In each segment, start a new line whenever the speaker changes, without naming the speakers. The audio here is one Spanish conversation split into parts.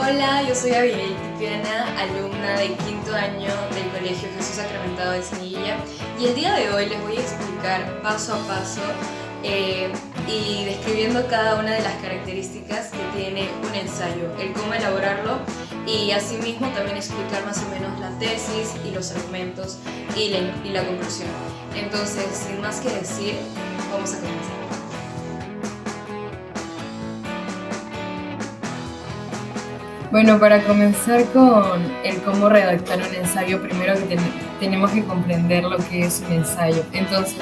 Hola, yo soy Abigail Tipiana, alumna de quinto año del Colegio Jesús Sacramentado de Semilla, y el día de hoy les voy a explicar paso a paso y describiendo cada una de las características que tiene un ensayo, el cómo elaborarlo y asimismo también explicar más o menos la tesis y los argumentos y la conclusión. Entonces, sin más que decir, vamos a comenzar.
Bueno, para comenzar con el cómo redactar un ensayo, primero que tenemos que comprender lo que es un ensayo. Entonces,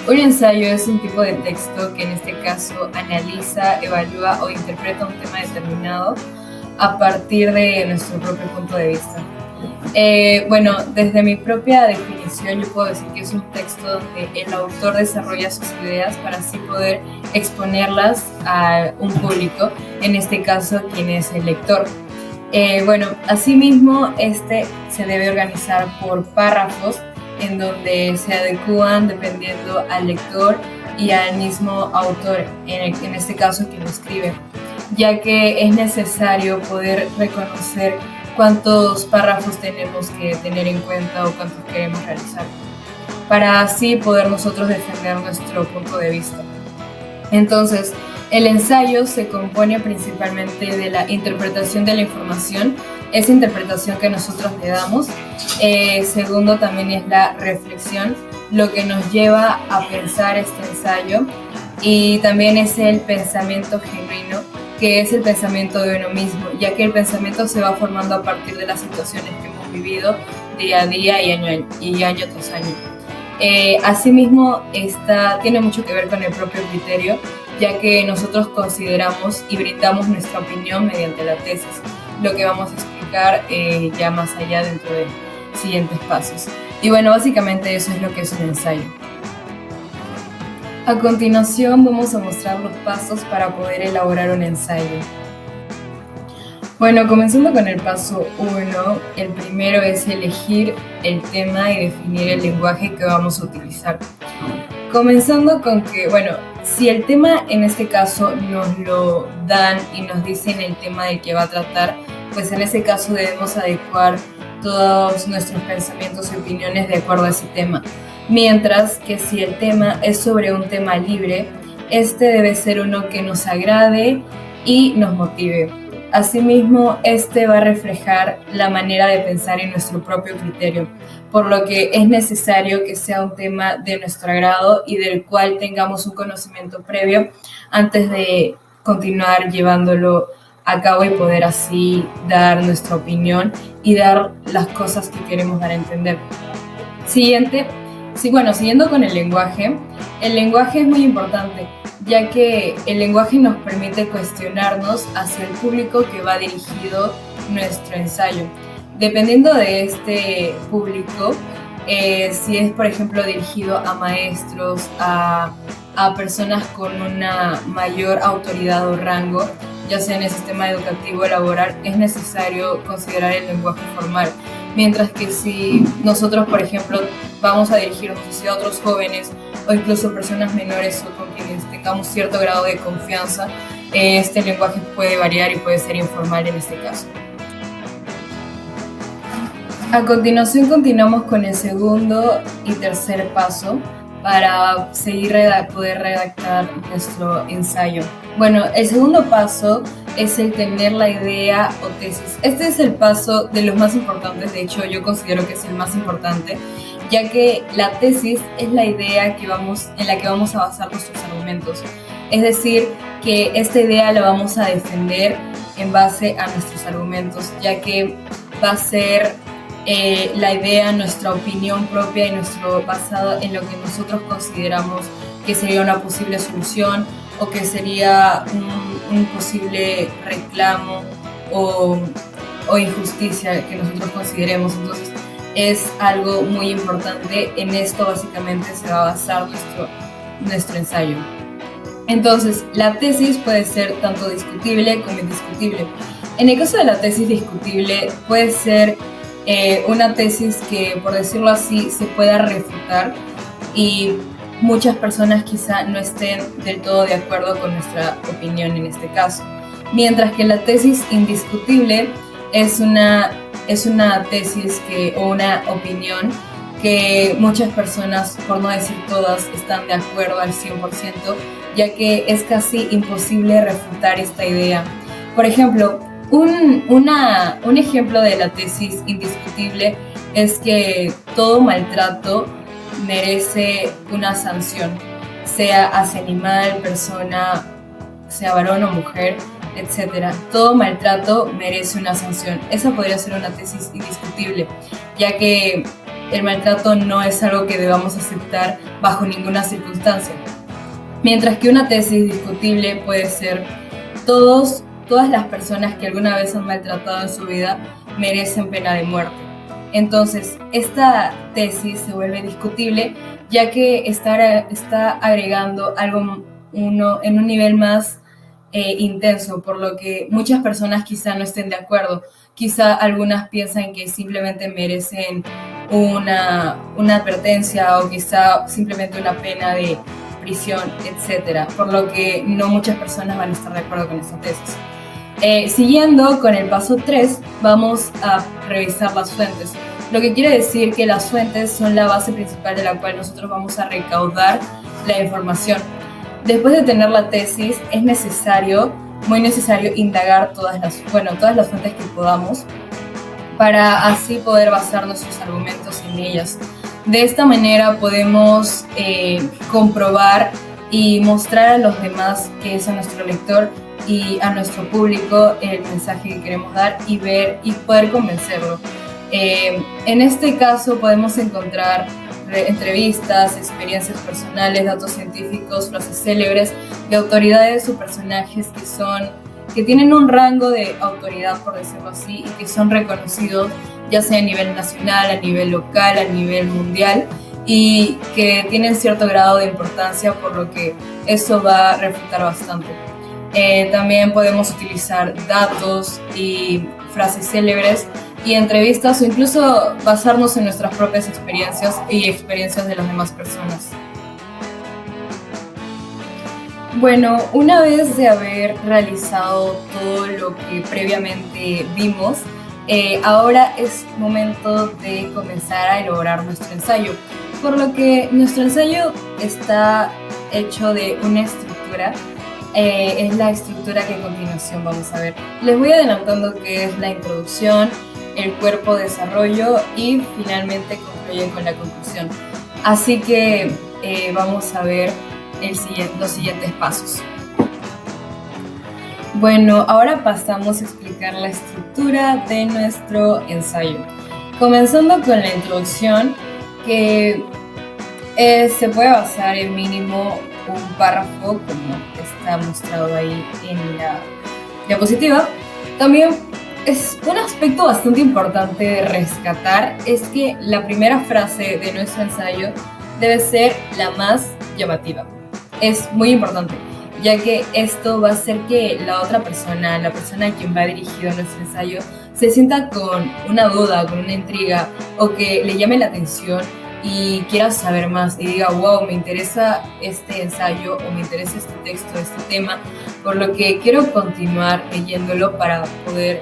un ensayo es un tipo de texto que en este caso analiza, evalúa o interpreta un tema determinado a partir de nuestro propio punto de vista. Bueno, desde mi propia definición yo puedo decir que es un texto donde el autor desarrolla sus ideas para así poder exponerlas a un público, en este caso quien es el lector. Bueno, asimismo, este se debe organizar por párrafos en donde se adecúan dependiendo al lector y al mismo autor, en este caso quien lo escribe, ya que es necesario poder reconocer cuántos párrafos tenemos que tener en cuenta o cuántos queremos realizar, para así poder nosotros defender nuestro punto de vista. Entonces, el ensayo se compone principalmente de la interpretación de la información, esa interpretación que nosotros le damos. Segundo, también es la reflexión, lo que nos lleva a pensar este ensayo. Y también es el pensamiento genuino, que es el pensamiento de uno mismo, ya que el pensamiento se va formando a partir de las situaciones que hemos vivido día a día y año tras año. Asimismo, tiene mucho que ver con el propio criterio, ya que nosotros consideramos y brindamos nuestra opinión mediante la tesis, lo que vamos a explicar ya más allá dentro de siguientes pasos. Y bueno, básicamente eso es lo que es un ensayo. A continuación vamos a mostrar los pasos para poder elaborar un ensayo. Bueno, comenzando con el paso 1, el primero es elegir el tema y definir el lenguaje que vamos a utilizar. Comenzando con que, bueno, si el tema en este caso nos lo dan y nos dicen el tema del que va a tratar, pues en ese caso debemos adecuar todos nuestros pensamientos y opiniones de acuerdo a ese tema. Mientras que si el tema es sobre un tema libre, este debe ser uno que nos agrade y nos motive. Asimismo, este va a reflejar la manera de pensar en nuestro propio criterio, por lo que es necesario que sea un tema de nuestro agrado y del cual tengamos un conocimiento previo antes de continuar llevándolo a cabo y poder así dar nuestra opinión y dar las cosas que queremos dar a entender. Siguiendo con el lenguaje es muy importante, ya que el lenguaje nos permite cuestionarnos hacia el público que va dirigido nuestro ensayo. Dependiendo de este público, si es por ejemplo dirigido a maestros, a personas con una mayor autoridad o rango, ya sea en el sistema educativo o laboral, es necesario considerar el lenguaje formal. Mientras que si nosotros, por ejemplo, vamos a dirigirnos hacia otros jóvenes o incluso personas menores o con quienes tengamos cierto grado de confianza, este lenguaje puede variar y puede ser informal en este caso. A continuación continuamos con el segundo y tercer paso para poder redactar nuestro ensayo. Bueno, el segundo paso es el tener la idea o tesis. Este es el paso de los más importantes, de hecho yo considero que es el más importante, ya que la tesis es la idea en la que vamos a basar nuestros argumentos. Es decir, que esta idea la vamos a defender en base a nuestros argumentos, ya que va a ser la idea, nuestra opinión propia y basado en lo que nosotros consideramos que sería una posible solución o que sería un posible reclamo o injusticia que nosotros consideremos. Entonces es algo muy importante. En esto básicamente se va a basar nuestro ensayo. Entonces la tesis puede ser tanto discutible como indiscutible. En el caso de la tesis discutible puede ser una tesis que, por decirlo así, se pueda refutar y muchas personas quizá no estén del todo de acuerdo con nuestra opinión en este caso. mientras que la tesis indiscutible es una tesis o una opinión que muchas personas, por no decir todas, están de acuerdo al 100%, ya que es casi imposible refutar esta idea. Por ejemplo, un ejemplo de la tesis indiscutible es que todo maltrato merece una sanción, sea hacia animal, persona, sea varón o mujer, etc. Todo maltrato merece una sanción. Esa podría ser una tesis indiscutible, ya que el maltrato no es algo que debamos aceptar bajo ninguna circunstancia. Mientras que una tesis discutible puede ser todas las personas que alguna vez han maltratado en su vida merecen pena de muerte. Entonces, esta tesis se vuelve discutible ya que está agregando algo en un nivel más intenso, por lo que muchas personas quizá no estén de acuerdo. Quizá algunas piensan que simplemente merecen una advertencia o quizá simplemente una pena de prisión, etc. Por lo que no muchas personas van a estar de acuerdo con esta tesis. Siguiendo con el paso 3, vamos a revisar las fuentes. Lo que quiere decir que las fuentes son la base principal de la cual nosotros vamos a recaudar la información. Después de tener la tesis, es muy necesario indagar todas las fuentes que podamos para así poder basar nuestros argumentos en ellas. De esta manera podemos comprobar y mostrar a los demás, que es a nuestro lector y a nuestro público, el mensaje que queremos dar y poder convencerlo. En este caso podemos encontrar entrevistas, experiencias personales, datos científicos, frases célebres de autoridades o personajes que tienen un rango de autoridad, por decirlo así, y que son reconocidos ya sea a nivel nacional, a nivel local, a nivel mundial, y que tienen cierto grado de importancia, por lo que eso va a refutar bastante. También podemos utilizar datos y frases célebres y entrevistas, o incluso basarnos en nuestras propias experiencias y experiencias de las demás personas. Bueno, una vez de haber realizado todo lo que previamente vimos, ahora es momento de comenzar a elaborar nuestro ensayo, por lo que nuestro ensayo está hecho de una estructura. Es la estructura que a continuación vamos a ver. Les voy adelantando que es la introducción, el cuerpo de desarrollo y finalmente concluye con la conclusión. Así que vamos a ver los siguientes pasos. Bueno, ahora pasamos a explicar la estructura de nuestro ensayo. Comenzando con la introducción, que se puede basar en mínimo un párrafo, como está mostrado ahí en la diapositiva. También es un aspecto bastante importante de rescatar, es que la primera frase de nuestro ensayo debe ser la más llamativa. Es muy importante, ya que esto va a hacer que la otra persona, la persona a quien va dirigido nuestro ensayo, se sienta con una duda, con una intriga, o que le llame la atención y quiera saber más y diga, wow, me interesa este ensayo o me interesa este texto, este tema, por lo que quiero continuar leyéndolo para poder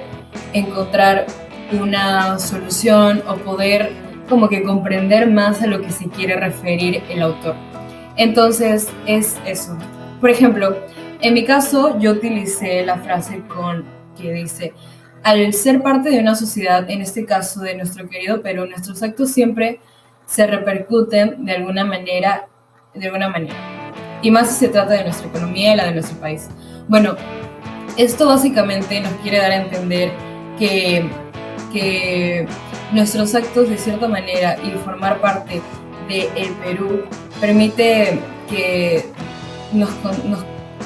encontrar una solución o poder como que comprender más a lo que se quiere referir el autor. Entonces es eso. Por ejemplo, en mi caso yo utilicé la frase que dice: al ser parte de una sociedad, en este caso de nuestro querido Perú, nuestros actos siempre se repercuten de alguna manera, y más si se trata de nuestra economía y la de nuestro país. Bueno, esto básicamente nos quiere dar a entender que nuestros actos de cierta manera y formar parte del Perú permite que nos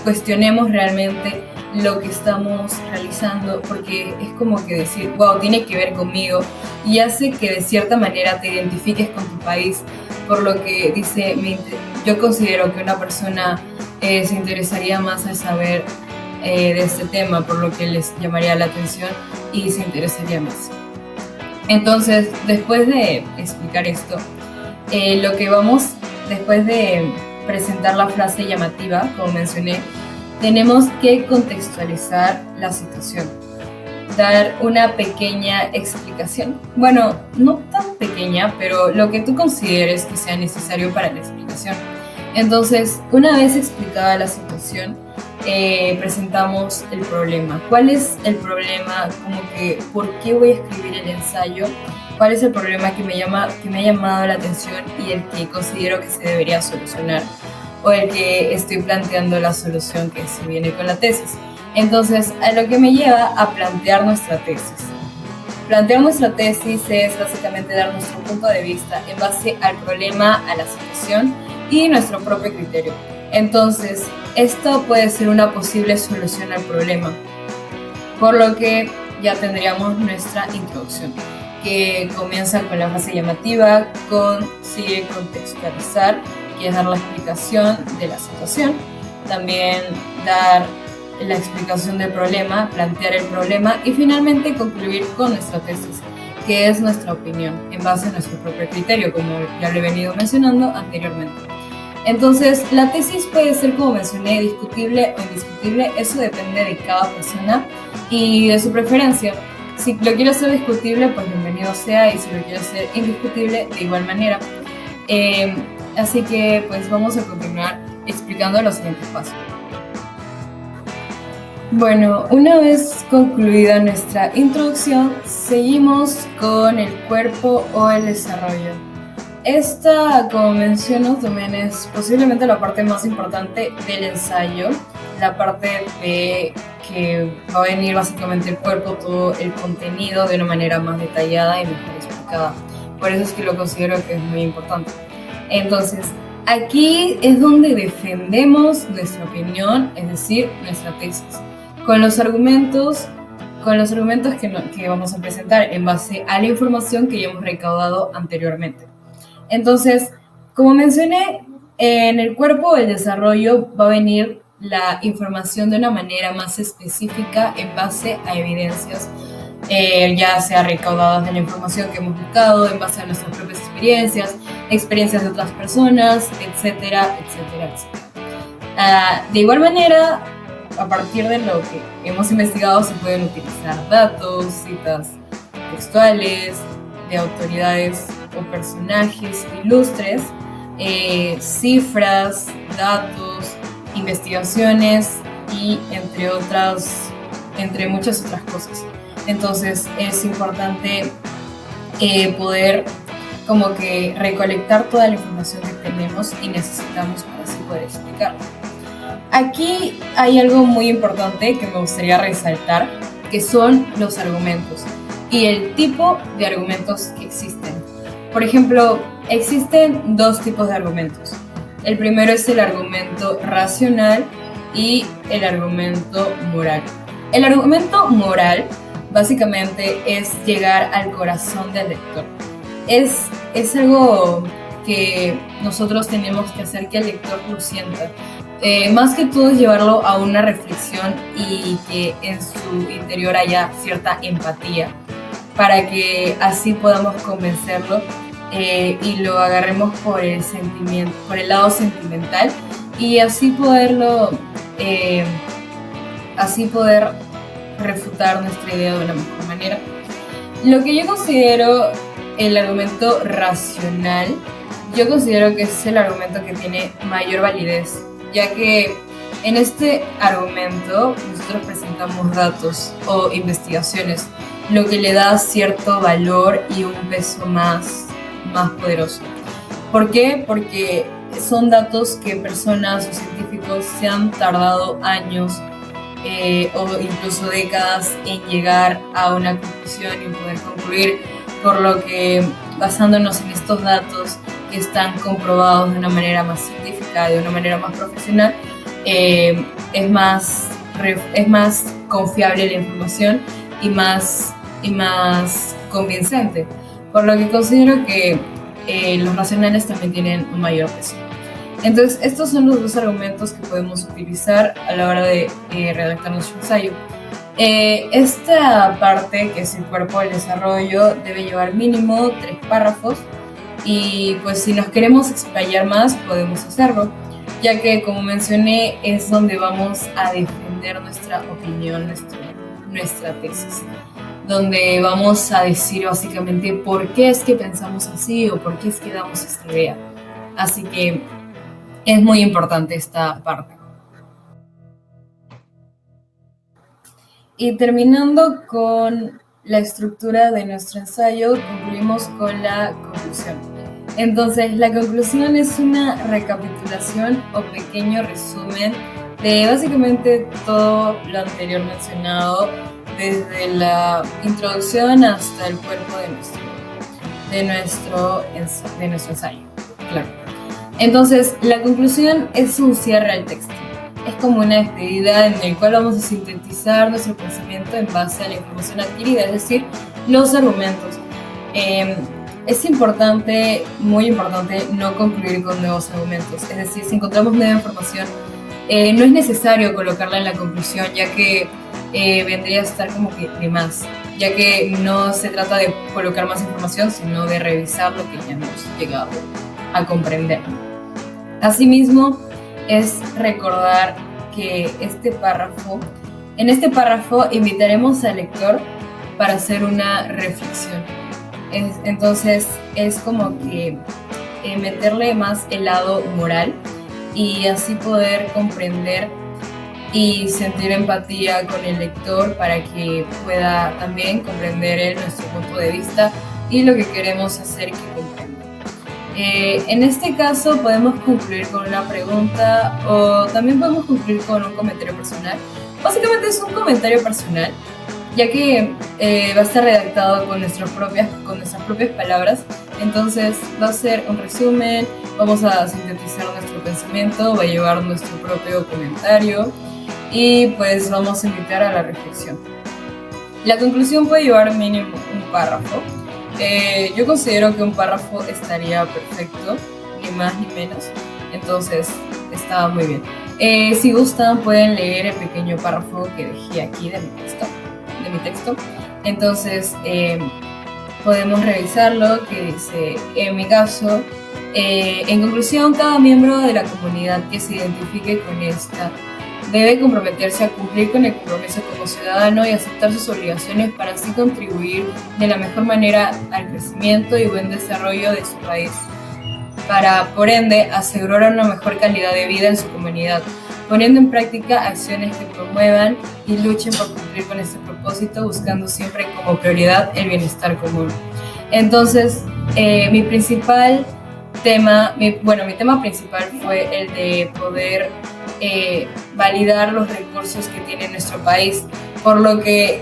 cuestionemos realmente lo que estamos realizando, porque es como que decir, wow, tiene que ver conmigo, y hace que de cierta manera te identifiques con tu país, por lo que dice, yo considero que una persona se interesaría más al saber de este tema, por lo que les llamaría la atención y se interesaría más. Entonces, después de explicar esto, después de presentar la frase llamativa, como mencioné, tenemos que contextualizar la situación, dar una pequeña explicación. Bueno, no tan pequeña, pero lo que tú consideres que sea necesario para la explicación. Entonces, una vez explicada la situación, presentamos el problema. ¿Cuál es el problema? Como que, ¿por qué voy a escribir el ensayo? ¿Cuál es el problema que me ha llamado la atención y el que considero que se debería solucionar? O el que estoy planteando la solución que se viene con la tesis. Entonces, a lo que me lleva a plantear nuestra tesis. Plantear nuestra tesis es básicamente dar nuestro punto de vista en base al problema, a la situación y nuestro propio criterio. Entonces, esto puede ser una posible solución al problema, por lo que ya tendríamos nuestra introducción, que comienza con la frase llamativa, sigue contextualizar, que es dar la explicación de la situación, también dar la explicación del problema, plantear el problema y finalmente concluir con nuestra tesis, que es nuestra opinión en base a nuestro propio criterio, como ya lo he venido mencionando anteriormente. Entonces, la tesis puede ser, como mencioné, discutible o indiscutible. Eso depende de cada persona y de su preferencia. Si lo quiero hacer discutible, pues bienvenido sea, y si lo quiero hacer indiscutible, de igual manera. Así que, pues vamos a continuar explicando los siguientes pasos. Bueno, una vez concluida nuestra introducción, seguimos con el cuerpo o el desarrollo. Esta, como menciono, también es posiblemente la parte más importante del ensayo, la parte de que va a venir básicamente el cuerpo, todo el contenido de una manera más detallada y mejor explicada. Por eso es que lo considero que es muy importante. Entonces, aquí es donde defendemos nuestra opinión, es decir, nuestra tesis, con los argumentos que vamos a presentar en base a la información que ya hemos recaudado anteriormente. Entonces, como mencioné, en el cuerpo del desarrollo va a venir la información de una manera más específica en base a evidencias, ya sea recaudadas de la información que hemos buscado, en base a nuestras propias experiencias de otras personas, etcétera, etcétera, etcétera. De igual manera, a partir de lo que hemos investigado, se pueden utilizar datos, citas textuales de autoridades o personajes ilustres, cifras, datos, investigaciones y entre muchas otras cosas. Entonces es importante poder como que recolectar toda la información que tenemos y necesitamos para así poder explicar. Aquí hay algo muy importante que me gustaría resaltar, que son los argumentos y el tipo de argumentos que existen. Por ejemplo, existen dos tipos de argumentos. El primero es el argumento racional y el argumento moral. El argumento moral básicamente es llegar al corazón del lector. Es algo que nosotros tenemos que hacer que el lector lo sienta. Más que todo es llevarlo a una reflexión y que en su interior haya cierta empatía para que así podamos convencerlo y lo agarremos por el sentimiento, por el lado sentimental y así poder refutar nuestra idea de una mejor manera. Lo que yo considero el argumento racional, yo considero que es el argumento que tiene mayor validez, ya que en este argumento nosotros presentamos datos o investigaciones, lo que le da cierto valor y un peso más poderoso. ¿Por qué? Porque son datos que personas o científicos se han tardado años o incluso décadas en llegar a una conclusión y poder concluir, por lo que basándonos en estos datos que están comprobados de una manera más científica, de una manera más profesional, es más confiable la información y más convincente, por lo que considero que los racionales también tienen un mayor peso. Entonces, estos son los dos argumentos que podemos utilizar a la hora de redactar nuestro ensayo. Esta parte, que es el cuerpo del desarrollo, debe llevar mínimo 3 párrafos y pues si nos queremos explayar más podemos hacerlo. ya que, como mencioné, es donde vamos a defender nuestra opinión, nuestra tesis, donde vamos a decir básicamente por qué es que pensamos así o por qué es que damos esta idea. Así que es muy importante esta parte. Y terminando con la estructura de nuestro ensayo, concluimos con la conclusión. Entonces, la conclusión es una recapitulación o pequeño resumen de básicamente todo lo anterior mencionado, desde la introducción hasta el cuerpo de nuestro ensayo. Claro. Entonces, la conclusión es un cierre al texto. Es como una despedida en el cual vamos a sintetizar nuestro pensamiento en base a la información adquirida, es decir, los argumentos. Es importante, muy importante, no concluir con nuevos argumentos. Es decir, si encontramos nueva información, no es necesario colocarla en la conclusión, ya que vendría a estar como que de más, ya que no se trata de colocar más información, sino de revisar lo que ya hemos llegado a comprender. Asimismo, es recordar que en este párrafo invitaremos al lector para hacer una reflexión. Entonces es como que meterle más el lado moral y así poder comprender y sentir empatía con el lector para que pueda también comprender él nuestro punto de vista y lo que queremos hacer que comprenda. En este caso podemos concluir con una pregunta o también podemos concluir con un comentario personal. Básicamente es un comentario personal, ya que va a estar redactado con nuestras propias palabras. Entonces va a ser un resumen, vamos a sintetizar nuestro pensamiento, va a llevar nuestro propio comentario y pues vamos a invitar a la reflexión. La conclusión puede llevar mínimo un párrafo. Yo considero que un párrafo estaría perfecto, ni más ni menos, entonces está muy bien. Si gustan pueden leer el pequeño párrafo que dejé aquí de mi texto. Entonces podemos revisarlo, que dice, en mi caso, en conclusión, cada miembro de la comunidad que se identifique con esta debe comprometerse a cumplir con el compromiso como ciudadano y aceptar sus obligaciones para así contribuir de la mejor manera al crecimiento y buen desarrollo de su país, para, por ende, asegurar una mejor calidad de vida en su comunidad, poniendo en práctica acciones que promuevan y luchen por cumplir con este propósito, buscando siempre como prioridad el bienestar común. Entonces, mi tema principal fue el de poder validar los recursos que tiene nuestro país, por lo que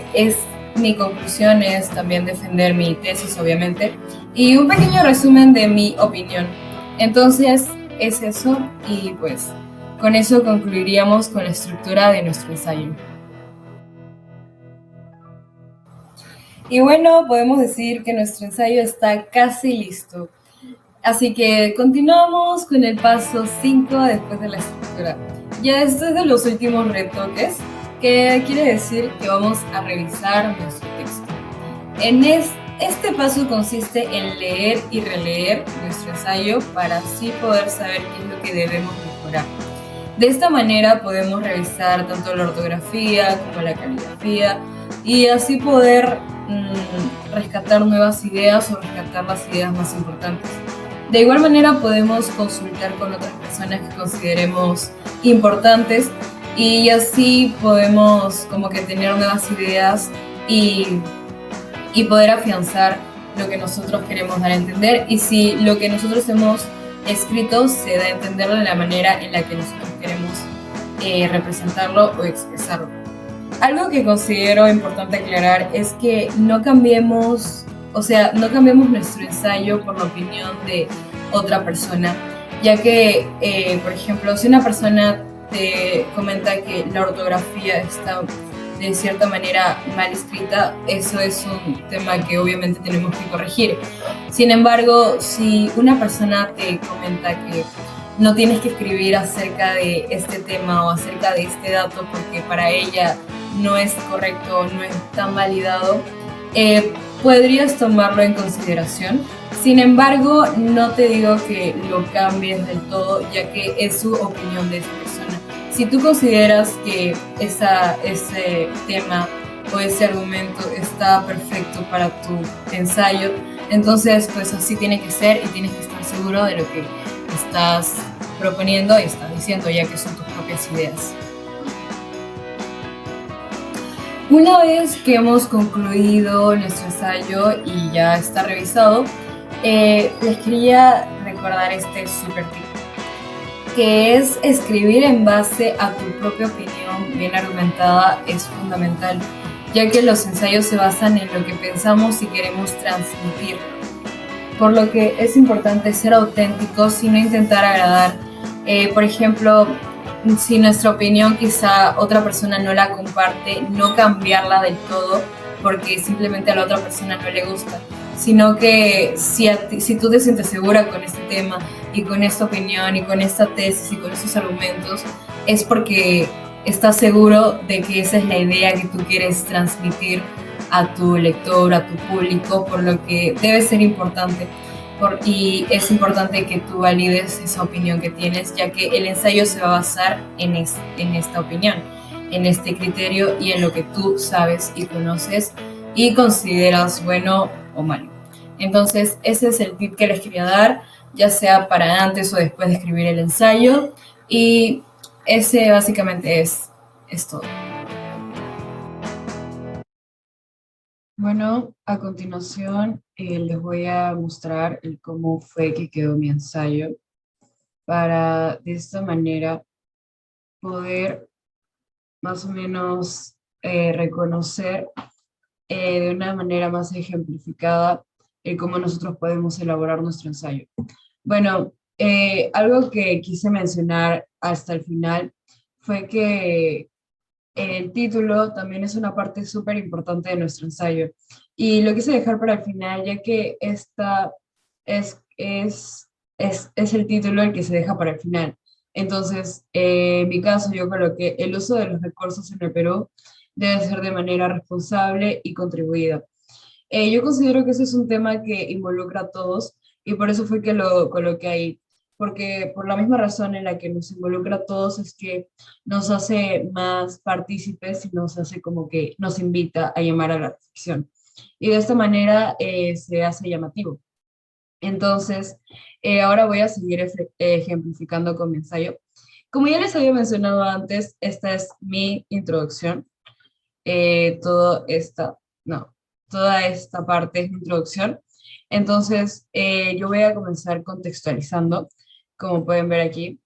mi conclusión es también defender mi tesis, obviamente, y un pequeño resumen de mi opinión. Entonces es eso, y pues con eso concluiríamos con la estructura de nuestro ensayo. Y bueno, podemos decir que nuestro ensayo está casi listo. Así que continuamos con el paso 5 después de la estructura. Ya esto es de los últimos retoques, que quiere decir que vamos a revisar nuestro texto. Este paso consiste en leer y releer nuestro ensayo para así poder saber qué es lo que debemos mejorar. De esta manera podemos revisar tanto la ortografía como la caligrafía y así poder rescatar nuevas ideas o rescatar las ideas más importantes. De igual manera podemos consultar con otras personas que consideremos importantes y así podemos como que tener nuevas ideas y poder afianzar lo que nosotros queremos dar a entender, y si lo que nosotros hemos escrito se da a entender de la manera en la que nosotros queremos representarlo o expresarlo. Algo que considero importante aclarar es que no cambiemos nuestro ensayo por la opinión de otra persona, ya que, por ejemplo, si una persona te comenta que la ortografía está de cierta manera mal escrita, eso es un tema que obviamente tenemos que corregir. Sin embargo, si una persona te comenta que no tienes que escribir acerca de este tema o acerca de este dato porque para ella no es correcto, no es tan validado, podrías tomarlo en consideración Sin embargo, no te digo que lo cambies del todo, ya que es su opinión de esa persona. Si tú consideras que ese tema o ese argumento está perfecto para tu ensayo, entonces pues así tiene que ser y tienes que estar seguro de lo que estás proponiendo y estás diciendo, ya que son tus propias ideas. Una vez que hemos concluido nuestro ensayo y ya está revisado, les quería recordar este super tip, que es escribir en base a tu propia opinión bien argumentada es fundamental, ya que los ensayos se basan en lo que pensamos y queremos transmitir, por lo que es importante ser auténticos y no intentar agradar. Por ejemplo, si nuestra opinión quizá otra persona no la comparte, no cambiarla del todo porque simplemente a la otra persona no le gusta, sino que si tú te sientes segura con este tema y con esta opinión y con esta tesis y con estos argumentos, es porque estás seguro de que esa es la idea que tú quieres transmitir a tu lector, a tu público, por lo que debe ser importante. Y es importante que tú valides esa opinión que tienes, ya que el ensayo se va a basar en esta opinión, en este criterio y en lo que tú sabes y conoces y consideras bueno o malo. Entonces, ese es el tip que les quería dar, ya sea para antes o después de escribir el ensayo. Y ese básicamente es todo. Bueno, a continuación les voy a mostrar el cómo fue que quedó mi ensayo para de esta manera poder más o menos reconocer de una manera más ejemplificada el cómo nosotros podemos elaborar nuestro ensayo. Bueno, algo que quise mencionar hasta el final fue que el título también es una parte súper importante de nuestro ensayo. Y lo quise dejar para el final, ya que esta es el título el que se deja para el final. Entonces, en mi caso, yo coloqué el uso de los recursos en el Perú debe ser de manera responsable y contribuida. Yo considero que ese es un tema que involucra a todos y por eso fue que lo coloqué ahí, porque por la misma razón en la que nos involucra a todos es que nos hace más partícipes y nos hace como que nos invita a llamar a la reflexión. Y de esta manera se hace llamativo. Entonces, ahora voy a seguir ejemplificando con mi ensayo. Como ya les había mencionado antes, esta es mi introducción. Todo esta, no, toda esta parte es mi introducción. Entonces, yo voy a comenzar contextualizando, como pueden ver aquí,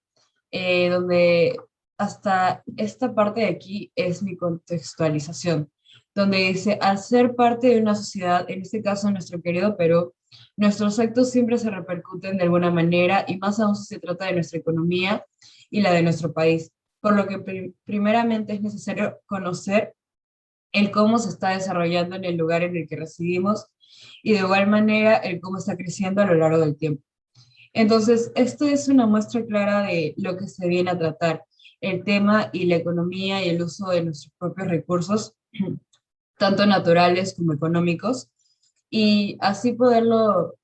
donde hasta esta parte de aquí es mi contextualización, donde dice, al ser parte de una sociedad, en este caso nuestro querido Perú, nuestros actos siempre se repercuten de alguna manera y más aún si se trata de nuestra economía y la de nuestro país, por lo que primeramente es necesario conocer el cómo se está desarrollando en el lugar en el que residimos y de igual manera el cómo está creciendo a lo largo del tiempo. Entonces, esto es una muestra clara de lo que se viene a tratar, el tema y la economía y el uso de nuestros propios recursos, tanto naturales como económicos, y así poderlo,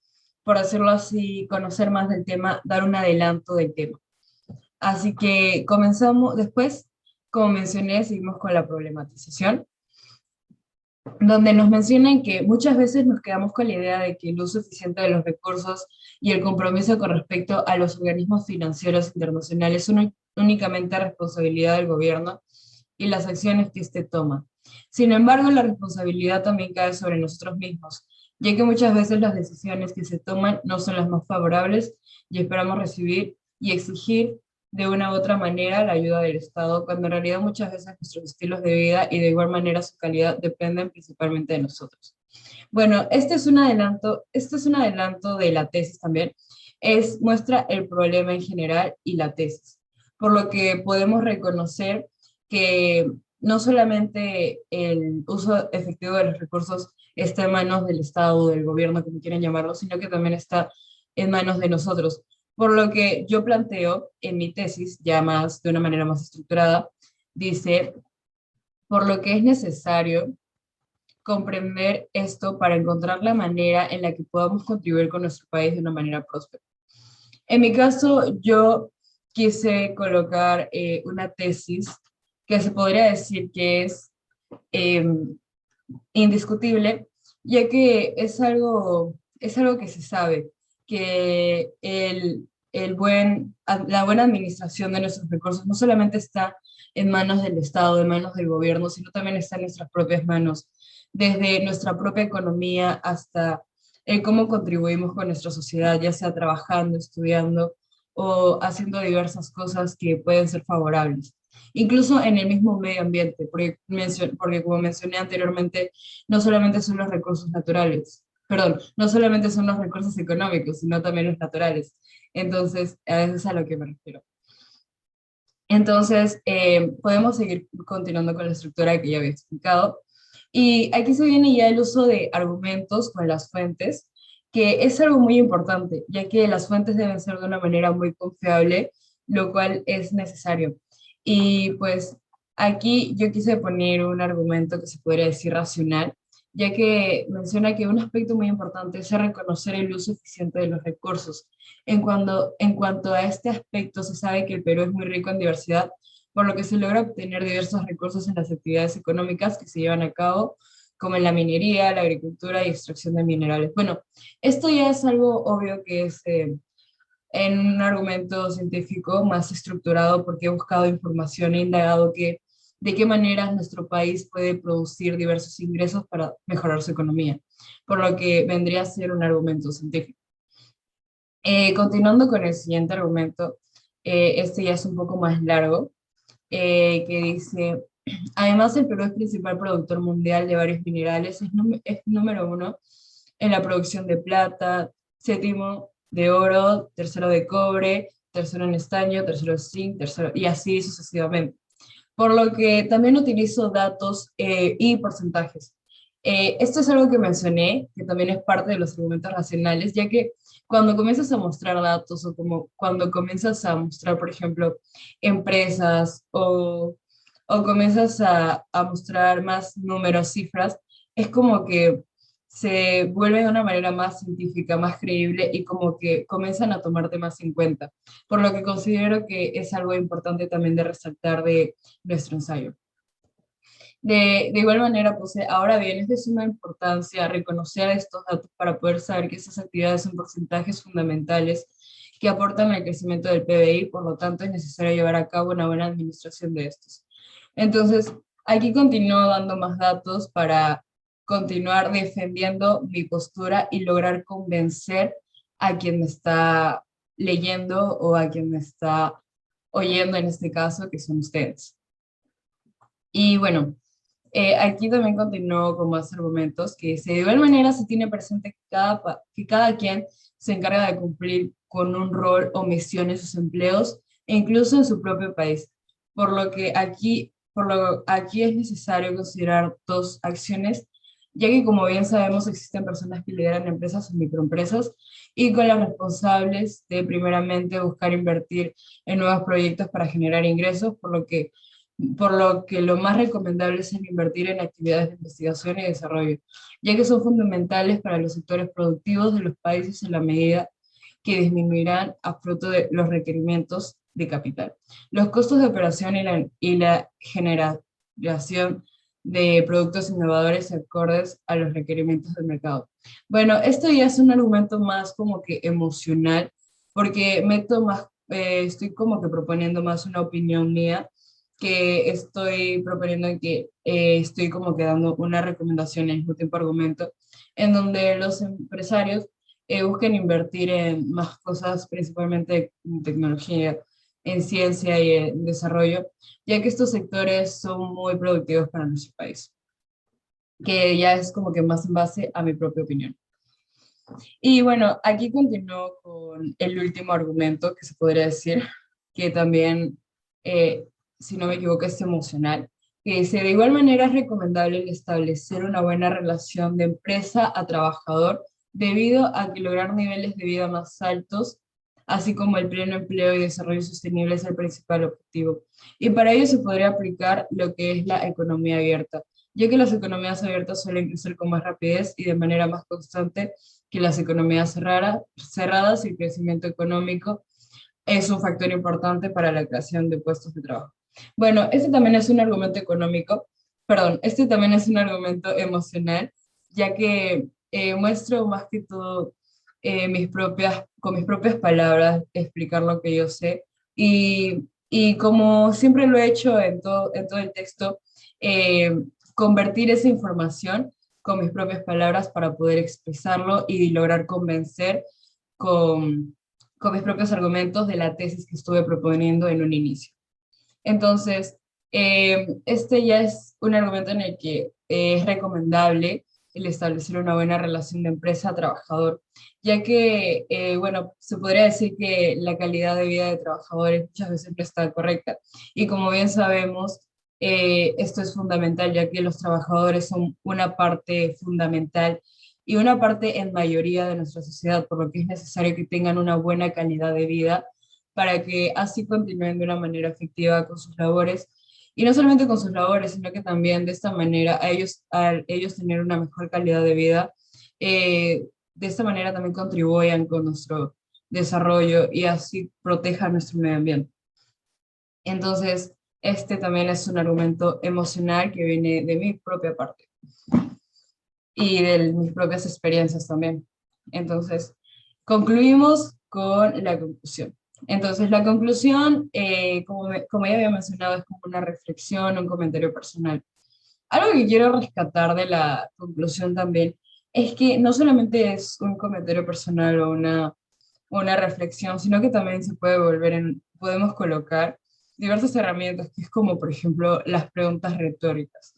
por hacerlo así, conocer más del tema, dar un adelanto del tema. Así que comenzamos, después, como mencioné, seguimos con la problematización donde nos mencionan que muchas veces nos quedamos con la idea de que el uso eficiente de los recursos y el compromiso con respecto a los organismos financieros internacionales son únicamente responsabilidad del gobierno y las acciones que éste toma. Sin embargo, la responsabilidad también cae sobre nosotros mismos, ya que muchas veces las decisiones que se toman no son las más favorables y esperamos recibir y exigir de una u otra manera la ayuda del Estado, cuando en realidad muchas veces nuestros estilos de vida y de igual manera su calidad dependen principalmente de nosotros. Bueno, este es un adelanto de la tesis también. Muestra el problema en general y la tesis, por lo que podemos reconocer que no solamente el uso efectivo de los recursos está en manos del Estado o del gobierno, como quieran llamarlo, sino que también está en manos de nosotros. Por lo que yo planteo en mi tesis, ya más de una manera más estructurada, dice, por lo que es necesario comprender esto para encontrar la manera en la que podamos contribuir con nuestro país de una manera próspera. En mi caso, yo quise colocar una tesis que se podría decir que es eh, indiscutible, ya que es algo que se sabe, que la buena administración de nuestros recursos no solamente está en manos del Estado, en manos del gobierno, sino también está en nuestras propias manos, desde nuestra propia economía hasta el cómo contribuimos con nuestra sociedad, ya sea trabajando, estudiando o haciendo diversas cosas que pueden ser favorables. Incluso en el mismo medio ambiente, porque como mencioné anteriormente, no solamente son los recursos naturales, perdón, no solamente son los recursos económicos, sino también los naturales. Entonces, a eso es a lo que me refiero. Entonces, podemos seguir continuando con la estructura que ya había explicado. Y aquí se viene ya el uso de argumentos con las fuentes, que es algo muy importante, ya que las fuentes deben ser de una manera muy confiable, lo cual es necesario. Y pues aquí yo quise poner un argumento que se podría decir racional, ya que menciona que un aspecto muy importante es reconocer el uso eficiente de los recursos. En cuanto a este aspecto, se sabe que el Perú es muy rico en diversidad, por lo que se logra obtener diversos recursos en las actividades económicas que se llevan a cabo, como en la minería, la agricultura y extracción de minerales. Bueno, esto ya es algo obvio que es en un argumento científico más estructurado porque he buscado información e indagado de qué maneras nuestro país puede producir diversos ingresos para mejorar su economía, por lo que vendría a ser un argumento científico. Continuando con el siguiente argumento, este ya es un poco más largo, que dice, además el Perú es principal productor mundial de varios minerales, es número uno en la producción de plata, séptimo de oro, tercero de cobre, tercero en estaño, tercero de zinc, tercero, y así sucesivamente. Por lo que también utilizo datos y porcentajes. Esto es algo que mencioné, que también es parte de los argumentos racionales, ya que cuando comienzas a mostrar datos o como cuando comienzas a mostrar, por ejemplo, empresas o comienzas a mostrar más números, cifras, es como que se vuelve de una manera más científica, más creíble y como que comienzan a tomarte más en cuenta. Por lo que considero que es algo importante también de resaltar de nuestro ensayo. De igual manera, pues ahora bien, es de suma importancia reconocer estos datos para poder saber que esas actividades son porcentajes fundamentales que aportan al crecimiento del PBI, por lo tanto es necesario llevar a cabo una buena administración de estos. Entonces, aquí continúo dando más datos para continuar defendiendo mi postura y lograr convencer a quien me está leyendo o a quien me está oyendo en este caso, que son ustedes. Y bueno, aquí también continúo con más argumentos que de igual manera se tiene presente que cada quien se encarga de cumplir con un rol o misión en sus empleos e incluso en su propio país. Aquí es necesario considerar dos acciones, ya que como bien sabemos existen personas que lideran empresas o microempresas y con las responsables de primeramente buscar invertir en nuevos proyectos para generar ingresos, por lo que lo más recomendable es invertir en actividades de investigación y desarrollo, ya que son fundamentales para los sectores productivos de los países en la medida que disminuirán a fruto de los requerimientos de capital, los costos de operación y la generación de productos innovadores acordes a los requerimientos del mercado. Bueno, esto ya es un argumento más como que emocional, porque estoy como que proponiendo más una opinión mía que estoy proponiendo y que estoy como que dando una recomendación al mismo tiempo argumento, en donde los empresarios busquen invertir en más cosas, principalmente en tecnología, en ciencia y en desarrollo, ya que estos sectores son muy productivos para nuestro país, que ya es como que más en base a mi propia opinión. Y bueno, aquí continúo con el último argumento que se podría decir, que también si no me equivoco, es emocional, que dice, de igual manera es recomendable el establecer una buena relación de empresa a trabajador debido a que lograr niveles de vida más altos, así como el pleno empleo y desarrollo sostenible es el principal objetivo. Y para ello se podría aplicar lo que es la economía abierta, ya que las economías abiertas suelen crecer con más rapidez y de manera más constante que las economías cerradas, y el crecimiento económico es un factor importante para la creación de puestos de trabajo. Bueno, este también es un argumento económico, perdón, este también es un argumento emocional, ya que muestro más que todo con mis propias palabras, explicar lo que yo sé. Y como siempre lo he hecho en todo el texto, eh, convertir esa información con mis propias palabras para poder expresarlo y lograr convencer con, con mis propios argumentos de la tesis que estuve proponiendo en un inicio. Entonces, este ya es un argumento en el que es recomendable el establecer una buena relación de empresa-trabajador, ya que, bueno, se podría decir que la calidad de vida de trabajadores muchas veces no está correcta. Y como bien sabemos, esto es fundamental, ya que los trabajadores son una parte fundamental y una parte en mayoría de nuestra sociedad, por lo que es necesario que tengan una buena calidad de vida para que así continúen de una manera efectiva con sus labores, y no solamente con sus labores, sino que también de esta manera a ellos tener una mejor calidad de vida, de esta manera también contribuyan con nuestro desarrollo y así protejan nuestro medio ambiente. Entonces, este también es un argumento emocional que viene de mi propia parte y de mis propias experiencias también. Entonces, concluimos con la conclusión. Entonces, la conclusión, como ya había mencionado, es como una reflexión, un comentario personal. Algo que quiero rescatar de la conclusión también es que no solamente es un comentario personal o una reflexión, sino que también se puede podemos colocar diversas herramientas, que es como, por ejemplo, las preguntas retóricas.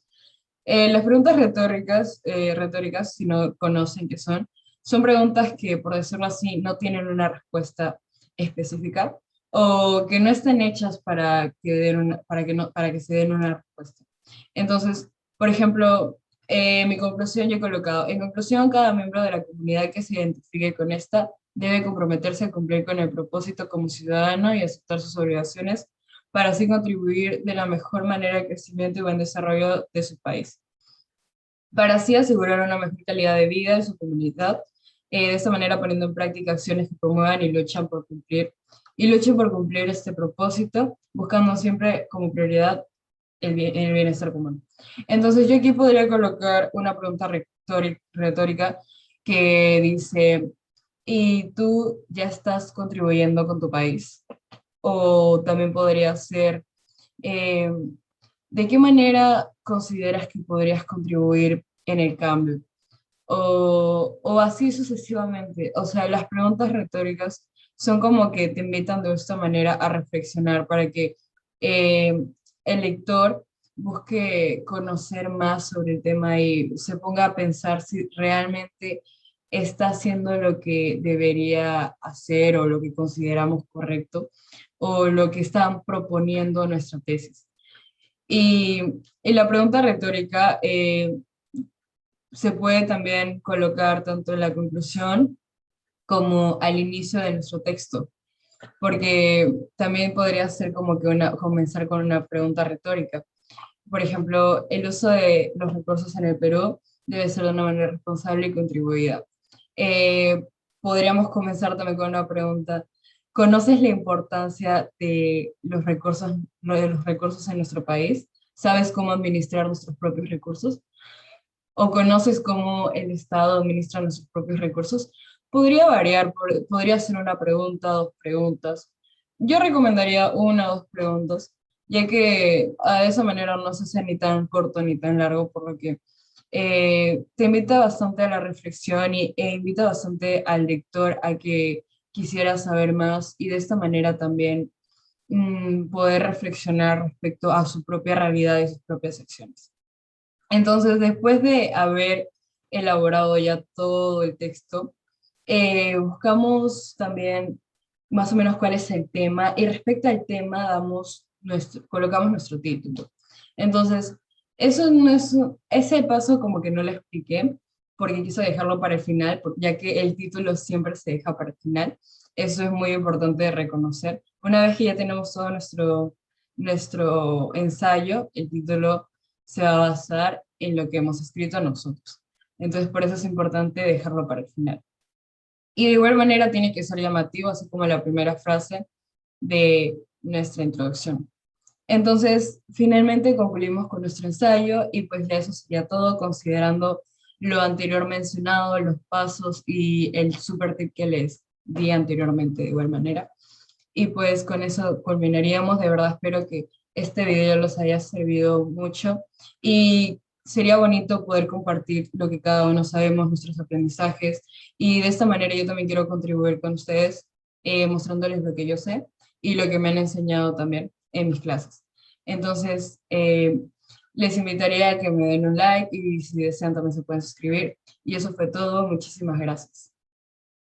Las preguntas retóricas, si no conocen qué son preguntas que, por decirlo así, no tienen una respuesta específica o que no están hechas para que, para que se den una respuesta. Entonces, por ejemplo, mi conclusión yo he colocado, en conclusión, cada miembro de la comunidad que se identifique con esta debe comprometerse a cumplir con el propósito como ciudadano y aceptar sus obligaciones para así contribuir de la mejor manera al crecimiento y buen desarrollo de su país, para así asegurar una mejor calidad de vida en su comunidad, de esta manera poniendo en práctica acciones que promuevan y luchen por cumplir este propósito, buscando siempre como prioridad el bienestar común. Entonces yo aquí podría colocar una pregunta retórica que dice, ¿y tú ya estás contribuyendo con tu país? O también podría ser, eh, ¿de qué manera consideras que podrías contribuir en el cambio? O así sucesivamente. O sea, las preguntas retóricas son como que te invitan de esta manera a reflexionar para que eh, el lector busque conocer más sobre el tema y se ponga a pensar si realmente está haciendo lo que debería hacer o lo que consideramos correcto o lo que están proponiendo nuestra tesis. Y, y la pregunta retórica se puede también colocar tanto en la conclusión como al inicio de nuestro texto, porque también podría ser como que comenzar con una pregunta retórica. Por ejemplo, el uso de los recursos en el Perú debe ser de una manera responsable y contribuida. Eh, Podríamos comenzar también con una pregunta. ¿Conoces la importancia de los recursos en nuestro país? ¿Sabes cómo administrar nuestros propios recursos? ¿O conoces cómo el Estado administra nuestros propios recursos? Podría variar, podría ser una pregunta, dos preguntas. Yo recomendaría una o dos preguntas, ya que de esa manera no se hace ni tan corto ni tan largo, por lo que te invita bastante a la reflexión e invita bastante al lector a que quisiera saber más y de esta manera también poder reflexionar respecto a su propia realidad y sus propias acciones. Entonces, después de haber elaborado ya todo el texto, buscamos también más o menos cuál es el tema y respecto al tema colocamos nuestro título. Entonces, eso no es, ese paso como que no lo expliqué porque quise dejarlo para el final, ya que el título siempre se deja para el final. Eso es muy importante de reconocer. Una vez que ya tenemos todo nuestro ensayo, el título se va a basar en lo que hemos escrito nosotros. Entonces, por eso es importante dejarlo para el final. Y de igual manera tiene que ser llamativo, así como la primera frase de nuestra introducción. Entonces, finalmente concluimos con nuestro ensayo y pues ya eso sería todo considerando lo anterior mencionado, los pasos y el super tip que les di anteriormente de igual manera. Y pues con eso culminaríamos. De verdad espero que este video los haya servido mucho y sería bonito poder compartir lo que cada uno sabemos, nuestros aprendizajes, y de esta manera yo también quiero contribuir con ustedes, mostrándoles lo que yo sé y lo que me han enseñado también en mis clases. Entonces, les invitaría a que me den un like y si desean también se pueden suscribir. Y eso fue todo. Muchísimas gracias.